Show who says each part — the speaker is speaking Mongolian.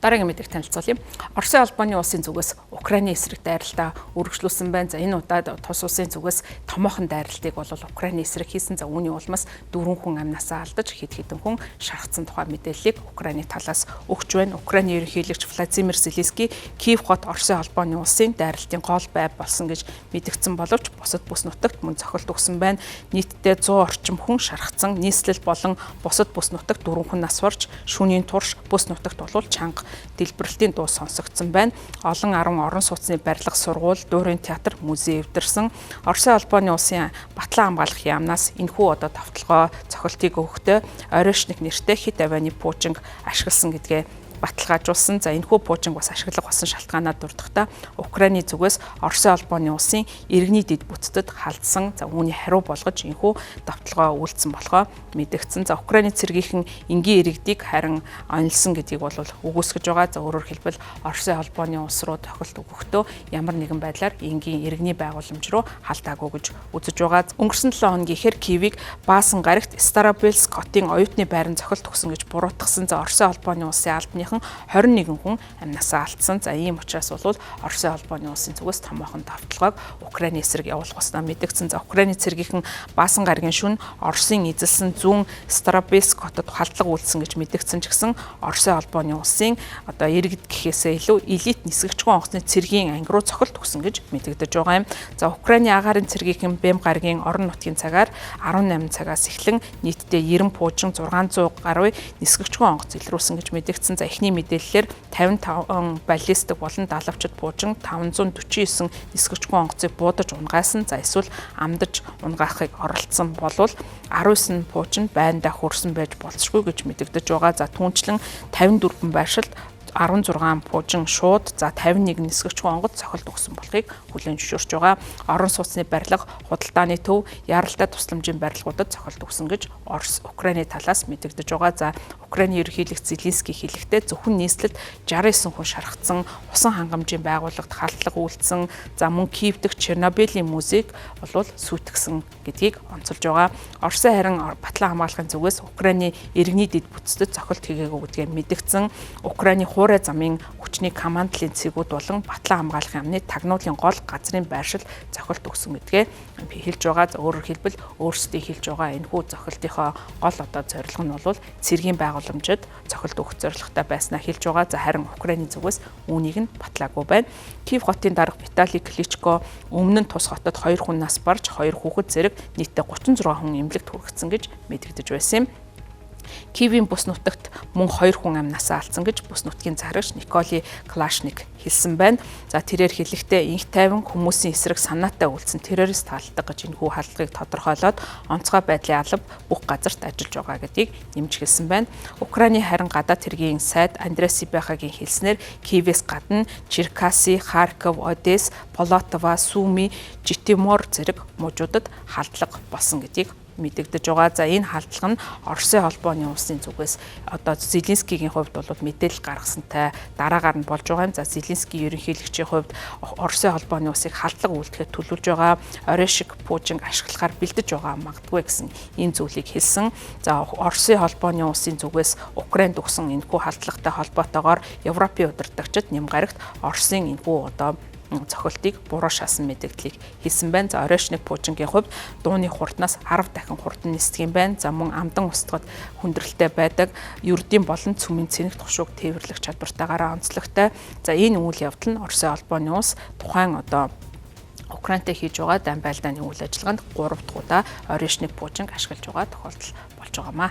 Speaker 1: Дараагийн мэдээг танилцуулъя. Оросын албаны улсын зүгээс Украиний эсрэг дайралтаа үргэлжлүүлсэн байна. За энэ удаад тус улсын зүгээс томоохон дайралтыг бол Украиний эсрэг хийсэн. За үүний улмаас 4 хүн амнасаа алдаж хэд хэдэн хүн шархсан тухай мэдээллийг Украиний талаас өгч байна. Украиний ерөнхийлөгч Владимир Зеленский Киев хот Оросын албаны улсын дайралтын гол байр болсон гэж мэдгдсэн боловч бусад бүс нутагт мөн цохилт өгсөн байна. Нийтдээ 100 орчим хүн шархсан. Нийслэл болон бусад бүс нутагт 4 хүн нас барж шөнийн турш бүс нутагт болвол чанга дэлбэрэлтийн дуу сонсогдсон байна. Олон 10 орон сууцны барилга, сургууль, дуурайн театр, музей эвдэрсэн. Оросын албаны улсын батлан хамгаалах яамнаас энэхүү одоо тавталгоо цохилтыг өгөхдөө оройшник нэртэй хит авианы пуужинг ашигласан гэдгээ баталгаажуулсан. За энэхүү пуужинг бас ашиглах болсон шалтгаанаа дурдахдаа Украиний зүгээс Оросын албаны улсын иргэний дэд бүтцэд халдсан. За үүний хариу болгож энэхүү давталгаа үйлдсэн болохоо мэдэгдсэн. За Украиний цэргийнхэн энгийн иргэдийг харин онилсон гэдгийг бол үгүйсгэж байгаа. За өөрөөр хэлбэл Оросын албаны улс руу тохиолт өгөхдөө ямар нэгэн байдлаар энгийн иргэний байгууламж руу халдаагүй гэж үзэж байгаа. Өнгөрсөн 7 хоногийн ихэр Киевийг баасан гарагт Старобельск хотын оюутны байранд цохилт өгсөн гэж буруутгасан. За Оросын албаны улсын албаны 21 хүн амнасаа алдсан. За ийм учраас бол Оросын албаны улсын зүгээс томоохон давталгааг Украиний эсрэг явуулах хуснаа мэдэгдсэн. За Украиний цэргийнхэн баасан гарагийн шөнө Оросын эзэлсэн зүүн Старобельск хотод халдлага үйлдсэн гэж мэдэгдсэн ч гэсэн Оросын албаны улсын одоо иргэд гэхээсээ илүү элит нисгэгчгүй онгоцны цэргийн анги руу цохилт өгсөн гэж мэдэгдэж байгаа юм. За Украиний агаарын цэргийнхэн Бэм гарагийн орон нутгийн цагаар 18 цагаас эхлэн нийтдээ 90 пуужин 600 гаруй нисгэгчгүй онгоц илрүүлсэн гэж мэдэгдсэн. За эхний мэдээллээр 55 баллистик болон далавчд пуужин 549 нисгэгчгүй онгоцыг буудаж унгайсан. За эсвэл амдаж унгаахыг оролцсон болвол 19 пуужин байндаа хүрсэн байж болцшгүй гэж мэдэгдэж байгаа. За түүнчлэн 54 байршилд 16 пуужин шууд за 51 нисгэгчгүй онгоц цохилт өгсөн болохыг хүлээн зөвшөөрч байгаа. Орон сууцны барилга, худалдааны төв, яаралтай тусламжийн барилгуудад цохилт өгсөн гэж Украиний талаас мэдэгдэж байгаа. За Украиний ерөнхийлөгч Зеленский хэлэхдээ зөвхөн нийслэлд 69 хүн шархсан, усан хангамжийн байгууллагад халдлага үйлдсэн. За мөн Киев дэх Чернобылийн музейг бол сүйтгэсэн гэдгийг онцолж байгаа. Оросын харин батлан хамгаалахын зүгээс Украиний иргэний дэд бүтцэд цохилт хийгээгүй гэдгээ мэдэгдсэн. Украиний хуурай замын хүчний командлын цэгүүд болон батлан хамгаалахын яамны тагнуулын гол газрын байршил цохилт өгсөн гэдгээ хэлж байгаа. За өөрөөр хэлбэл өөрсдөө хэлж байгаа энэхүү цохилтынхоо гол одоо зорилго нь бол цэргийн байгууламжид цохилт өгөх зорилготой байснаа хэлж байгаа. За харин Украиний зүгээс үүнийг нь батлаагүй байна. Киев хотын дарга Виталий Кличко өмнө нь тус хотод 2 хүн нас барж 2 хүүхэд зэрэг нийтдээ 36 хүн эмнэлэгт хүргэсэн гэж мэдэгдэж байсан юм. Киевийн бүс нутагт мөн 2 хүн амнасаа алдсан гэж бүс нутгийн захирагч Николай Клашник хэлсэн байна. За тэрээр хэлэхдээ инх тайван хүмүүсийн эсрэг санаатай үйлдсэн террорист таалдаг гэж энэхүү халдлагыг тодорхойлоод онцгой байдлын алба бүх газарт ажиллаж байгаа гэдгийг нэмж хэлсэн байна. Украиний харин гадаад хэргийн сайд Андрей Сибяхагийн хэлснээр Киевээс гадна Черкаси, Харьков, Одесс, Полтава, Суми, Житомир зэрэг мужуудад халдлага болсон гэдгийг мэдэгдэж байгаа. За энэ халдлага нь Оросын холбооны улсын зүгээс одоо Зеленскийгийн хувьд бол мэдээлэл гаргасантай дараагаар нь болж байгаа юм. За Зеленский ерөнхийлөгчийн хувьд Оросын холбооны улсыг халдлага үйлдэхэд төлөвлөж байгаа, оройшик пуужинг ашиглахаар бэлдэж байгаа магадгүй гэсэн энэ зүйлийг хэлсэн. За Оросын холбооны улсын зүгээс Украинд өгсөн энэхүү халдлагатай холбоотойгоор Европын удирдагчид Нямгарагт Оросын энэхүү одоо цохилтыг буруу шаасан мэдээллийг хийсэн байна. За оройшник пуужингийн хувьд дууны хурднаас 10 дахин хурдан нисдэг юм байна. За мөн амдан устгад хүндрэлтэй байдаг, ердийн болон цөмийн цэнэг тушууг тээвэрлэх чадвартайгаараа онцлогтой. За энэ үйл явдал нь Оросын албаны улс тухайн одоо Украинтэй хийж байгаа дан байлдааны үйл ажиллагаанд 3 дахь удаа оройшник пуужинг ашиглаж байгаа тохиолдол болж байгаамаа.